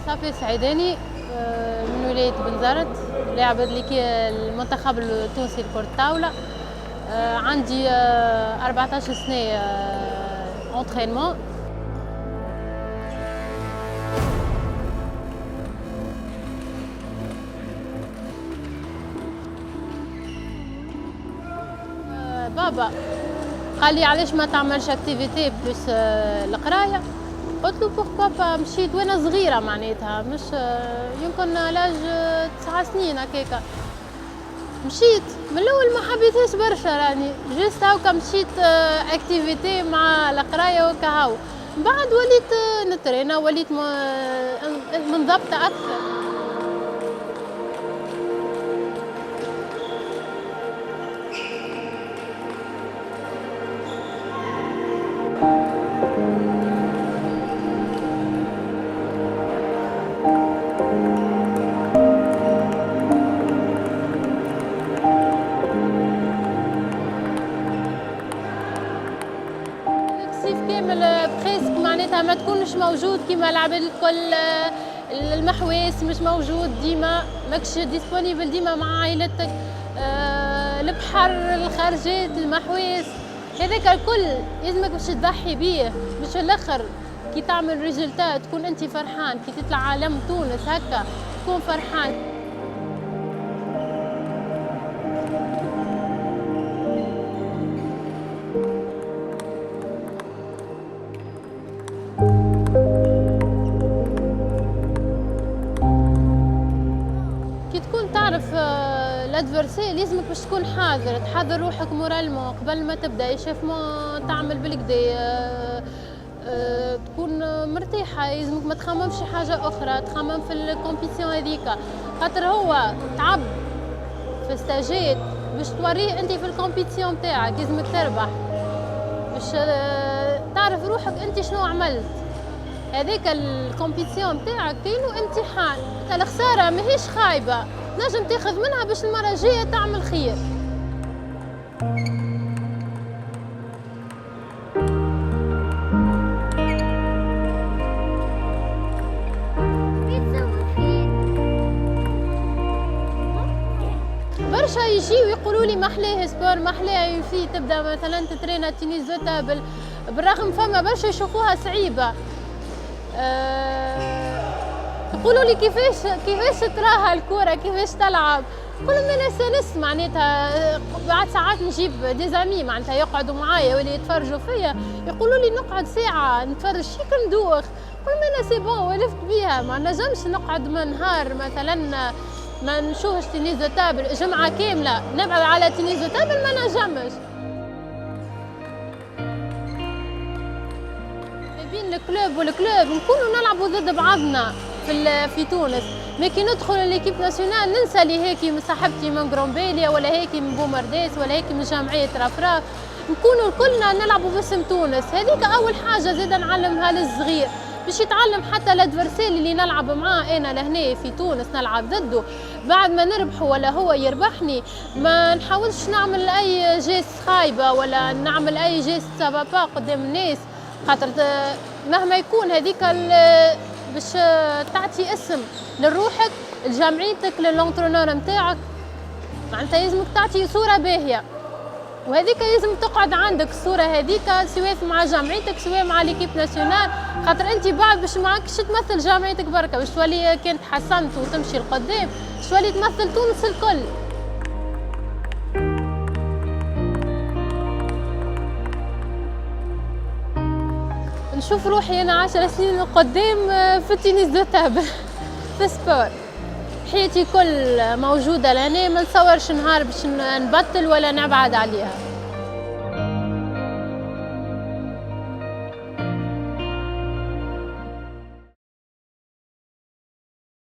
صافي سعيداني من ولاية بنزرت، لاعبة المنتخب التونسي لكرة الطاولة. عندي 14 سنة انترينمون. بابا قال لي علاش ما تعملش اكتيفيتي بلوس القرايه. قلت له بوركوا با. مشيت وانا صغيره معناتها مش يمكن لاج 9 سنين هكاكا. مشيت من الاول ما حبيتهاش برشا راني جوست هاكا مشيت اكتيفيتي مع القرايه وكهو. من بعد وليت نترينا وليت منضبطه اكثر. كامل بريسك معناتها ما تكونش موجود كيما العباد الكل. المحواس مش موجود ديما، ماكش ديسبونيبل ديما مع عائلتك. البحر، الخارجات، المحواس، هذاك الكل لازمك باش تضحي بيه باش في الاخر كي تعمل ريزلتا تكون انت فرحان. كي تطلع عالم تونس هكا تكون فرحان. تعرف الادفرسي لازمك باش تكون حاضر، تحضر روحك مورالمون قبل ما تبدا يشاف ما تعمل بالكدا. تكون مرتاحه، لازمك ما تخممش حاجه اخرى، تخمم في الكومبيتيسيون هذيك خاطر هو تعب في ستاجات باش توريه انت في الكومبيتيسيون تاعك. لازمك تربح باش تعرف روحك انت شنو عملت. هذاك الكومبيتيسيون تاعك كاينو امتحان. الخساره ماهيش خايبه، نجم تاخذ منها باش المره الجايه تعمل خير. برشا يجيو يقولوا لي محلاه سبور، محلاه في تبدا مثلا تترينا تنس دو تابل، بالرغم فما برشا يشوفوها صعيبه. يقولوا لي كيفاش تراها الكره، كيفاش تلعب. نقول لهم انا سنس معناتها بعد ساعات نجيب ديزامي معناتها يقعدوا معايا ولا يتفرجوا فيا، يقولوا لي نقعد ساعه نتفرج فيك ندوخ. نقول لهم انا سي بون ولفت بيها، ما نجمش نقعد من نهار مثلا ما نشوفش تنس دو تابل جمعه كامله نبعد على تنس دو تابل، ما نجمش. بين الكلوب والكلوب نكونوا نلعبوا ضد بعضنا في تونس، مي كي ندخل ليكيب ناسيونال ننسى لي هيك صاحبتي من غرومبيليا ولا هيك من بومرداس ولا هيك من جمعيه رفراف، نكونوا كلنا نلعبوا باسم تونس. هذيك اول حاجه زيد نعلمها للصغير باش يتعلم حتى الادفرسيل اللي نلعب معاه انا لهنا في تونس نلعب ضده. بعد ما نربحه ولا هو يربحني ما نحاولش نعمل اي جيست خايبه ولا نعمل اي جيست سافابا قدام الناس، خاطر مهما يكون هذيك باش تعطي اسم لروحك لجمعيتك للونترونور نتاعك، معناتها لازمك تعطي صوره باهيه، وهذيك لازم تقعد عندك الصوره هذيك سواء مع جمعيتك سواء مع ليكيب ناسيونال، خاطر انت بعد باش معكش تمثل جمعيتك بركه، باش تولي كان تحسنت وتمشي لقدام باش تولي تمثل تونس الكل. نشوف روحي أنا 10 سنين قدام في التنس دو تابل في سبور. حياتي كل موجودة لهنا، ما نصورش نهار باش نبطل ولا نبعد عليها.